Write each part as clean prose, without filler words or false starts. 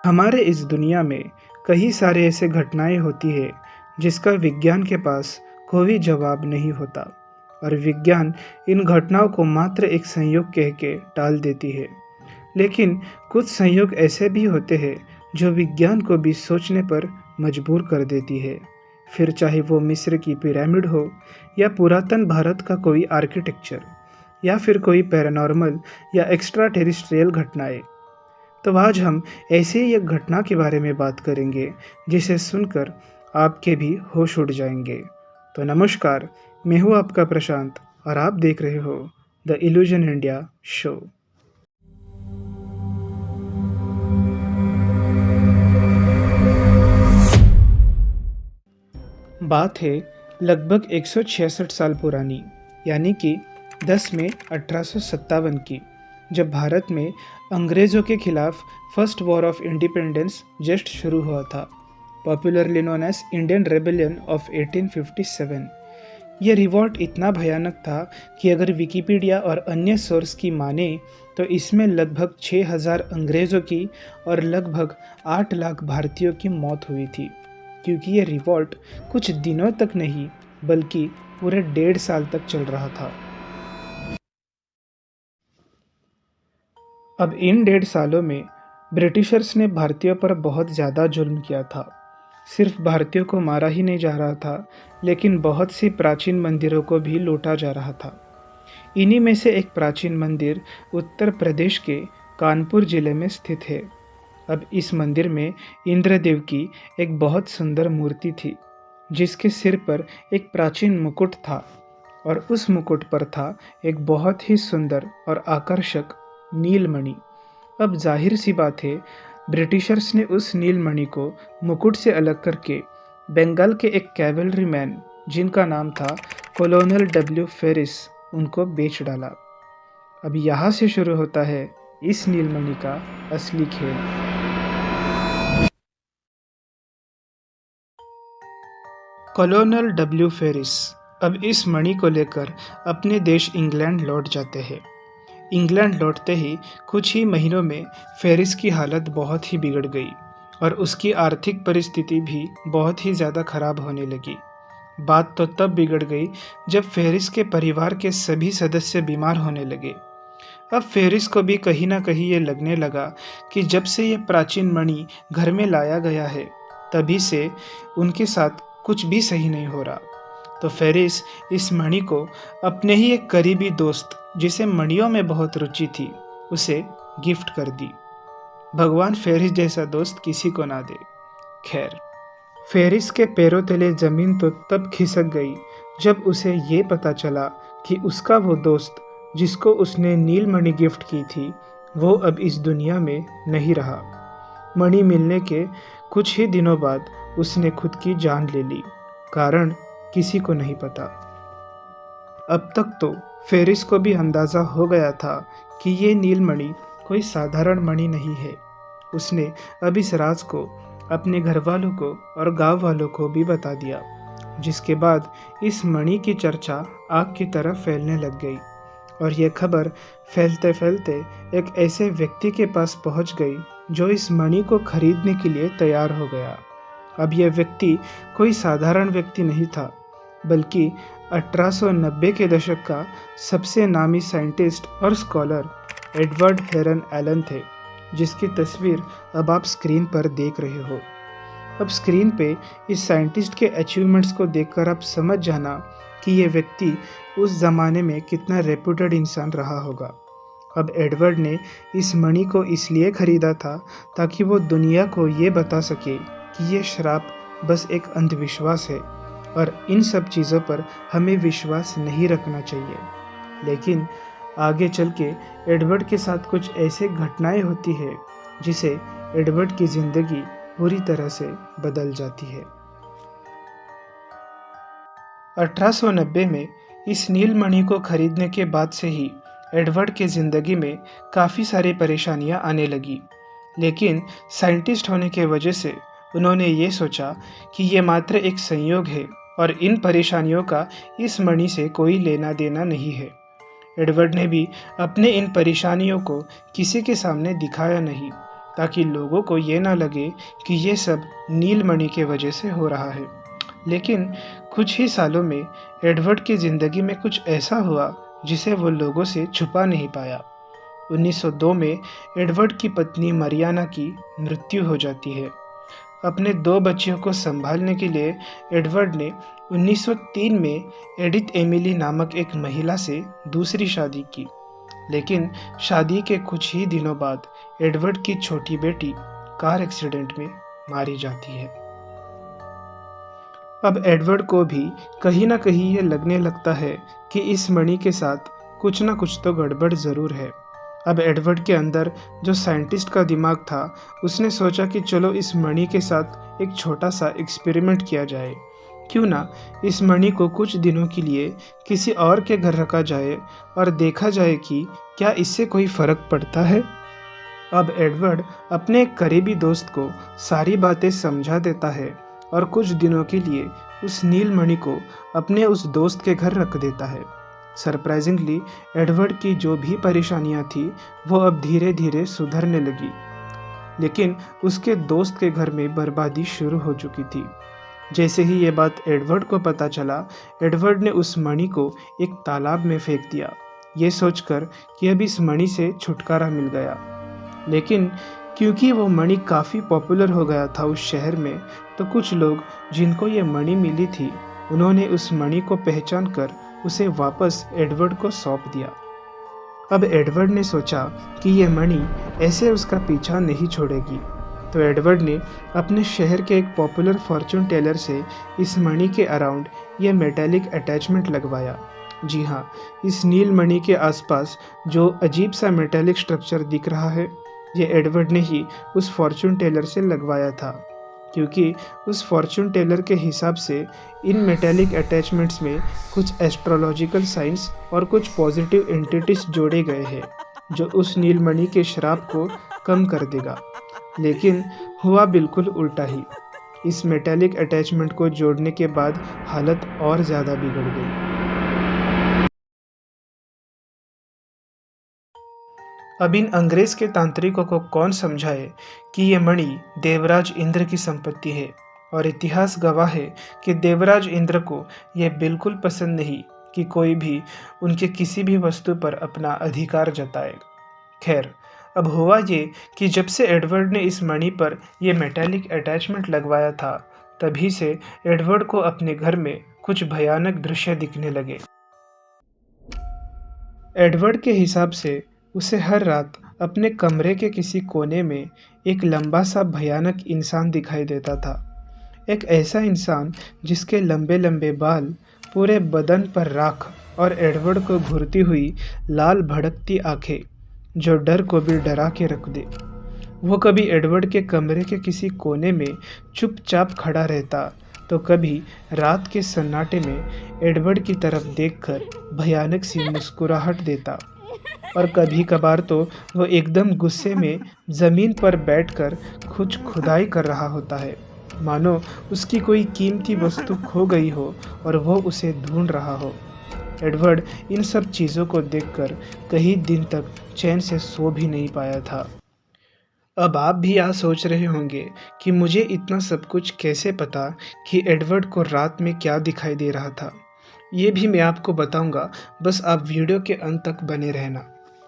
हमारे इस दुनिया में कई सारे ऐसे घटनाएं होती है जिसका विज्ञान के पास कोई जवाब नहीं होता और विज्ञान इन घटनाओं को मात्र एक संयोग कह के टाल देती है। लेकिन कुछ संयोग ऐसे भी होते हैं जो विज्ञान को भी सोचने पर मजबूर कर देती है। फिर चाहे वो मिस्र की पिरामिड हो या पुरातन भारत का कोई आर्किटेक्चर या फिर कोई पैरानॉर्मल या एक्स्ट्रा टेरिस्ट्रियल घटनाएं। तो आज हम ऐसे ही एक घटना के बारे में बात करेंगे जिसे सुनकर आपके भी होश उड़ जाएंगे। तो नमस्कार, मैं हूँ आपका प्रशांत और आप देख रहे हो द इल्यूजन इंडिया शो। बात है लगभग 166 साल पुरानी, यानी कि 10 मई 1857 की, जब भारत में अंग्रेज़ों के खिलाफ first war of independence just शुरू हुआ था, popularly known as Indian rebellion of 1857। यह रिवॉल्ट इतना भयानक था कि अगर विकिपीडिया और अन्य सोर्स की माने तो इसमें लगभग 6000 अंग्रेज़ों की और लगभग 8 लाख भारतीयों की मौत हुई थी, क्योंकि यह रिवॉल्ट कुछ दिनों तक नहीं बल्कि पूरे 1.5 साल तक चल रहा था। अब इन 1.5 सालों में ब्रिटिशर्स ने भारतीयों पर बहुत ज़्यादा जुल्म किया था। सिर्फ भारतीयों को मारा ही नहीं जा रहा था, लेकिन बहुत सी प्राचीन मंदिरों को भी लूटा जा रहा था। इन्हीं में से एक प्राचीन मंदिर उत्तर प्रदेश के कानपुर जिले में स्थित है। अब इस मंदिर में इंद्रदेव की एक बहुत सुंदर मूर्ति थी, जिसके सिर पर एक प्राचीन मुकुट था और उस मुकुट पर था एक बहुत ही सुंदर और आकर्षक नीलमणि। अब जाहिर सी बात है, ब्रिटिशर्स ने उस नीलमणि को मुकुट से अलग करके बंगाल के एक कैवलरी मैन जिनका नाम था कॉलोनल डब्ल्यू फेरिस, उनको बेच डाला। अब यहाँ से शुरू होता है इस नीलमणि का असली खेल। कॉलोनल डब्ल्यू फेरिस अब इस मणि को लेकर अपने देश इंग्लैंड लौट जाते हैं। इंग्लैंड लौटते ही कुछ ही महीनों में फेरिस की हालत बहुत ही बिगड़ गई और उसकी आर्थिक परिस्थिति भी बहुत ही ज़्यादा खराब होने लगी। बात तो तब बिगड़ गई जब फेरिस के परिवार के सभी सदस्य बीमार होने लगे। अब फेरिस को भी कहीं ना कहीं ये लगने लगा कि जब से ये प्राचीन मणि घर में लाया गया है, तभी से उनके साथ कुछ भी सही नहीं हो रहा। तो फेरिस इस मणि को अपने ही एक करीबी दोस्त, जिसे मणियों में बहुत रुचि थी, उसे गिफ्ट कर दी। भगवान फेरिस जैसा दोस्त किसी को ना दे। खैर, फेरिस के पैरों तले जमीन तो तब खिसक गई जब उसे ये पता चला कि उसका वो दोस्त जिसको उसने नीलमणि गिफ्ट की थी, वो अब इस दुनिया में नहीं रहा। मणि मिलने के कुछ ही दिनों बाद उसने खुद की जान ले ली। कारण किसी को नहीं पता। अब तक तो फेरिस को भी अंदाज़ा हो गया था कि ये नीलमणि कोई साधारण मणि नहीं है। उसने अब इस राज को अपने घर वालों को और गांव वालों को भी बता दिया, जिसके बाद इस मणि की चर्चा आग की तरह फैलने लग गई और यह खबर फैलते फैलते एक ऐसे व्यक्ति के पास पहुंच गई जो इस मणि को खरीदने के लिए तैयार हो गया। अब यह व्यक्ति कोई साधारण व्यक्ति नहीं था, बल्कि 1890 के दशक का सबसे नामी साइंटिस्ट और स्कॉलर एडवर्ड हेरन एलन थे, जिसकी तस्वीर अब आप स्क्रीन पर देख रहे हो। अब स्क्रीन पे इस साइंटिस्ट के अचीवमेंट्स को देखकर आप समझ जाना कि ये व्यक्ति उस ज़माने में कितना रेप्यूटेड इंसान रहा होगा। अब एडवर्ड ने इस मणि को इसलिए खरीदा था ताकि वो दुनिया को ये बता सके कि ये श्राप बस एक अंधविश्वास है और इन सब चीज़ों पर हमें विश्वास नहीं रखना चाहिए। लेकिन आगे चल के एडवर्ड के साथ कुछ ऐसे घटनाएं होती है जिसे एडवर्ड की ज़िंदगी पूरी तरह से बदल जाती है। 1890 में इस नीलमणि को खरीदने के बाद से ही एडवर्ड के ज़िंदगी में काफ़ी सारी परेशानियां आने लगी, लेकिन साइंटिस्ट होने के वजह से उन्होंने ये सोचा कि ये मात्र एक संयोग है और इन परेशानियों का इस मणि से कोई लेना देना नहीं है। एडवर्ड ने भी अपने इन परेशानियों को किसी के सामने दिखाया नहीं ताकि लोगों को ये ना लगे कि ये सब नील मणि के वजह से हो रहा है। लेकिन कुछ ही सालों में एडवर्ड की ज़िंदगी में कुछ ऐसा हुआ जिसे वो लोगों से छुपा नहीं पाया। 1902 में एडवर्ड की पत्नी मरियाना की मृत्यु हो जाती है। अपने 2 बच्चियों को संभालने के लिए एडवर्ड ने 1903 में एडिथ एमिली नामक एक महिला से दूसरी शादी की। लेकिन शादी के कुछ ही दिनों बाद एडवर्ड की छोटी बेटी कार एक्सीडेंट में मारी जाती है। अब एडवर्ड को भी कहीं न कहीं ये लगने लगता है कि इस मणि के साथ कुछ न कुछ तो गड़बड़ ज़रूर है। अब एडवर्ड के अंदर जो साइंटिस्ट का दिमाग था, उसने सोचा कि चलो इस मणि के साथ एक छोटा सा एक्सपेरिमेंट किया जाए। क्यों ना इस मणि को कुछ दिनों के लिए किसी और के घर रखा जाए और देखा जाए कि क्या इससे कोई फ़र्क पड़ता है। अब एडवर्ड अपने एक करीबी दोस्त को सारी बातें समझा देता है और कुछ दिनों के लिए उस नील मणि को अपने उस दोस्त के घर रख देता है। सरप्राइजिंगली एडवर्ड की जो भी परेशानियां थी वो अब धीरे धीरे सुधरने लगी, लेकिन उसके दोस्त के घर में बर्बादी शुरू हो चुकी थी। जैसे ही ये बात एडवर्ड को पता चला, एडवर्ड ने उस मणि को एक तालाब में फेंक दिया, ये सोचकर कि अब इस मणि से छुटकारा मिल गया। लेकिन क्योंकि वो मणि काफ़ी पॉपुलर हो गया था उस शहर में, तो कुछ लोग जिनको ये मणि मिली थी, उन्होंने उस मणि को पहचान कर उसे वापस एडवर्ड को सौंप दिया। अब एडवर्ड ने सोचा कि ये मणि ऐसे उसका पीछा नहीं छोड़ेगी, तो एडवर्ड ने अपने शहर के एक पॉपुलर फॉर्चून टेलर से इस मणि के अराउंड ये मेटालिक अटैचमेंट लगवाया। जी हाँ, इस नील मणि के आसपास जो अजीब सा मेटालिक स्ट्रक्चर दिख रहा है, ये एडवर्ड ने ही उस फॉर्चून टेलर से लगवाया था, क्योंकि उस फॉर्चून टेलर के हिसाब से इन मेटालिक अटैचमेंट्स में कुछ एस्ट्रोलॉजिकल साइंस और कुछ पॉजिटिव एंटिटीज जोड़े गए हैं जो उस नील मणि के श्राप को कम कर देगा। लेकिन हुआ बिल्कुल उल्टा ही। इस मेटालिक अटैचमेंट को जोड़ने के बाद हालत और ज़्यादा बिगड़ गई। अब इन अंग्रेज के तांत्रिकों को कौन समझाए कि ये मणि देवराज इंद्र की संपत्ति है, और इतिहास गवाह है कि देवराज इंद्र को यह बिल्कुल पसंद नहीं कि कोई भी उनके किसी भी वस्तु पर अपना अधिकार जताए। खैर, अब हुआ ये कि जब से एडवर्ड ने इस मणि पर यह मेटालिक अटैचमेंट लगवाया था, तभी से एडवर्ड को अपने घर में कुछ भयानक दृश्य दिखने लगे। एडवर्ड के हिसाब से उसे हर रात अपने कमरे के किसी कोने में एक लंबा सा भयानक इंसान दिखाई देता था। एक ऐसा इंसान जिसके लंबे लंबे बाल, पूरे बदन पर राख और एडवर्ड को घूरती हुई लाल भड़कती आंखें जो डर को भी डरा के रख दे। वो कभी एडवर्ड के कमरे के किसी कोने में चुपचाप खड़ा रहता, तो कभी रात के सन्नाटे में एडवर्ड की तरफ देखकर भयानक सी मुस्कुराहट देता, और कभी कभार तो वो एकदम गुस्से में ज़मीन पर बैठकर कुछ खुदाई कर रहा होता है, मानो उसकी कोई कीमती वस्तु खो गई हो और वो उसे ढूंढ रहा हो। एडवर्ड इन सब चीज़ों को देखकर कई दिन तक चैन से सो भी नहीं पाया था। अब आप भी यहाँ सोच रहे होंगे कि मुझे इतना सब कुछ कैसे पता कि एडवर्ड को रात में क्या दिखाई दे रहा था। ये भी मैं आपको बताऊंगा, बस आप वीडियो के अंत तक बने रहना।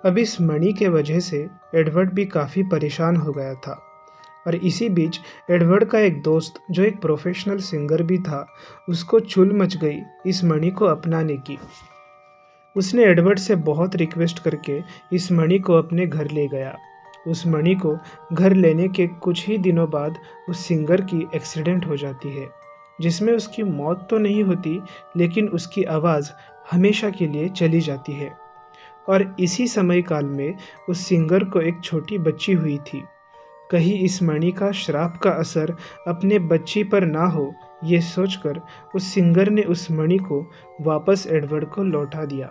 अब इस मणि के वजह से एडवर्ड भी काफ़ी परेशान हो गया था, और इसी बीच एडवर्ड का एक दोस्त जो एक प्रोफेशनल सिंगर भी था, उसको चुल मच गई इस मणि को अपनाने की। उसने एडवर्ड से बहुत रिक्वेस्ट करके इस मणि को अपने घर ले गया। उस मणि को घर लेने के कुछ ही दिनों बाद उस सिंगर की एक्सीडेंट हो जाती है, जिसमें उसकी मौत तो नहीं होती, लेकिन उसकी आवाज़ हमेशा के लिए चली जाती है। और इसी समय काल में उस सिंगर को एक छोटी बच्ची हुई थी। कहीं इस मणि का श्राप का असर अपने बच्ची पर ना हो, ये सोचकर उस सिंगर ने उस मणि को वापस एडवर्ड को लौटा दिया।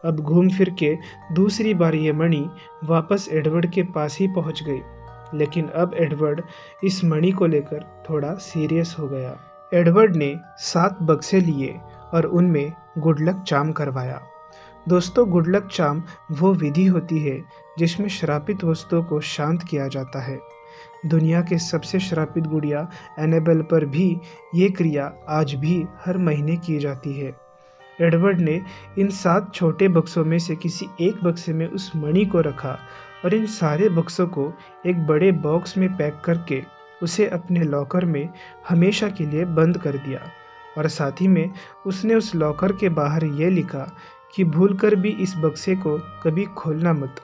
अब घूम फिर के दूसरी बार ये मणि वापस एडवर्ड के पास ही पहुंच गई, लेकिन अब एडवर्ड इस मणि को लेकर थोड़ा सीरियस हो गया। एडवर्ड ने 7 बक्से लिए और उनमें गुड लक चार्म करवाया। दोस्तों, गुडलक चार्म वो विधि होती है जिसमें श्रापित वस्तुओं को शांत किया जाता है। दुनिया के सबसे श्रापित गुड़िया एनाबेल पर भी ये क्रिया आज भी हर महीने की जाती है। एडवर्ड ने इन 7 छोटे बक्सों में से किसी एक बक्से में उस मणि को रखा और इन सारे बक्सों को एक बड़े बॉक्स में पैक करके उसे अपने लॉकर में हमेशा के लिए बंद कर दिया। और साथ ही में उसने उस लॉकर के बाहर ये लिखा कि भूलकर भी इस बक्से को कभी खोलना मत,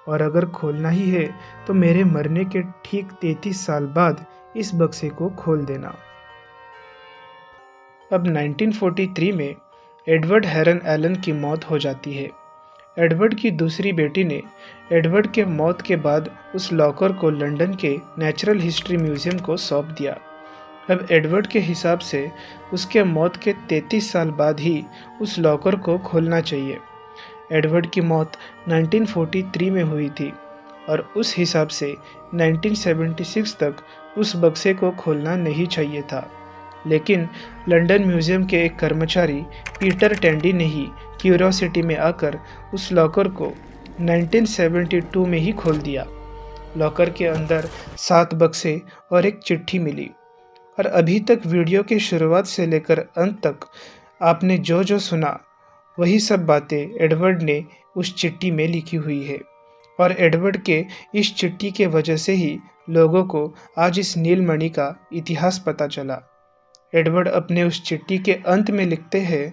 और अगर खोलना ही है तो मेरे मरने के ठीक 33 साल बाद इस बक्से को खोल देना। अब 1943 में एडवर्ड हेरन एलन की मौत हो जाती है। एडवर्ड की दूसरी बेटी ने एडवर्ड के मौत के बाद उस लॉकर को लंदन के नेचुरल हिस्ट्री म्यूजियम को सौंप दिया। अब एडवर्ड के हिसाब से उसके मौत के 33 साल बाद ही उस लॉकर को खोलना चाहिए। एडवर्ड की मौत 1943 में हुई थी और उस हिसाब से 1976 तक उस बक्से को खोलना नहीं चाहिए था। लेकिन लंदन म्यूजियम के एक कर्मचारी पीटर टेंडी ने ही क्यूरियोसिटी में आकर उस लॉकर को 1972 में ही खोल दिया। लॉकर के अंदर 7 बक्से और एक चिट्ठी मिली, और अभी तक वीडियो के शुरुआत से लेकर अंत तक आपने जो जो सुना वही सब बातें एडवर्ड ने उस चिट्ठी में लिखी हुई है। और एडवर्ड के इस चिट्ठी के वजह से ही लोगों को आज इस नीलमणि का इतिहास पता चला। एडवर्ड अपने उस चिट्ठी के अंत में लिखते हैं,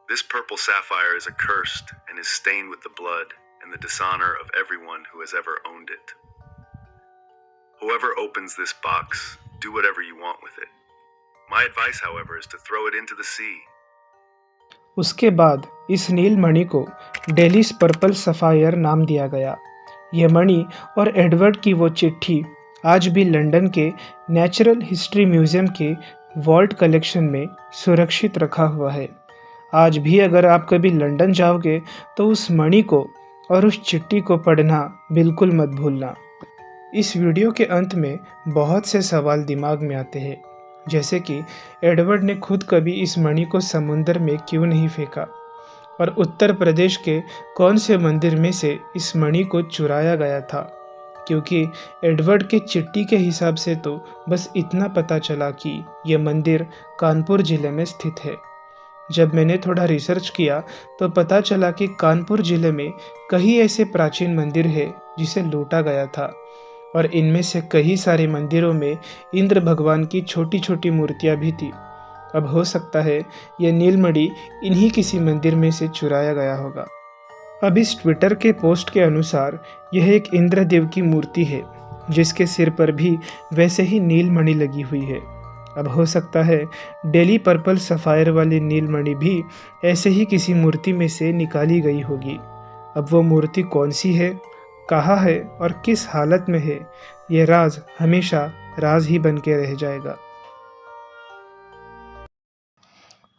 This purple sapphire is accursed and is stained with the blood and the dishonor of everyone who has ever owned it. Whoever opens this box, do whatever you want with it. My advice, however, is to throw it into the sea. उसके बाद इस नीलमणि को Dallas purple sapphire नाम दिया गया। यह मणि और Edward की वो चिट्ठी आज भी लंदन के नेचुरल हिस्ट्री म्यूजियम के वॉल्ट कलेक्शन में सुरक्षित रखा हुआ है। आज भी अगर आप कभी लंदन जाओगे तो उस मणि को और उस चिट्ठी को पढ़ना बिल्कुल मत भूलना। इस वीडियो के अंत में बहुत से सवाल दिमाग में आते हैं, जैसे कि एडवर्ड ने खुद कभी इस मणि को समुंदर में क्यों नहीं फेंका, और उत्तर प्रदेश के कौन से मंदिर में से इस मणि को चुराया गया था। क्योंकि एडवर्ड के चिट्ठी के हिसाब से तो बस इतना पता चला कि यह मंदिर कानपुर ज़िले में स्थित है। जब मैंने थोड़ा रिसर्च किया तो पता चला कि कानपुर ज़िले में कई ऐसे प्राचीन मंदिर हैं जिसे लूटा गया था, और इनमें से कई सारे मंदिरों में इंद्र भगवान की छोटी छोटी मूर्तियां भी थी। अब हो सकता है यह नीलमणि इन्हीं किसी मंदिर में से चुराया गया होगा। अब इस ट्विटर के पोस्ट के अनुसार यह एक इंद्रदेव की मूर्ति है जिसके सिर पर भी वैसे ही नीलमणि लगी हुई है। अब हो सकता है डेली पर्पल सफ़ायर वाली नीलमणि भी ऐसे ही किसी मूर्ति में से निकाली गई होगी। अब वो मूर्ति कौन सी है, कहाँ है और किस हालत में है, ये राज हमेशा राज ही बन के रह जाएगा।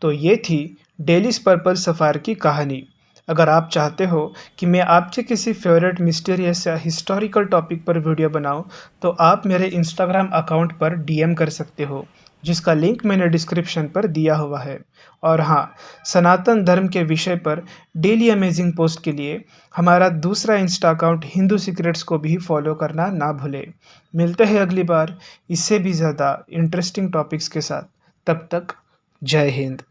तो ये थी डेलिस पर्पल सफ़ायर की कहानी। अगर आप चाहते हो कि मैं आपके किसी फेवरेट मिस्टीरियस या हिस्टोरिकल टॉपिक पर वीडियो बनाऊं, तो आप मेरे इंस्टाग्राम अकाउंट पर डीएम कर सकते हो, जिसका लिंक मैंने डिस्क्रिप्शन पर दिया हुआ है। और हाँ, सनातन धर्म के विषय पर डेली अमेजिंग पोस्ट के लिए हमारा दूसरा इंस्टा अकाउंट हिंदू सीक्रेट्स को भी फॉलो करना ना भूलें। मिलते हैं अगली बार इससे भी ज़्यादा इंटरेस्टिंग टॉपिक्स के साथ। तब तक जय हिंद।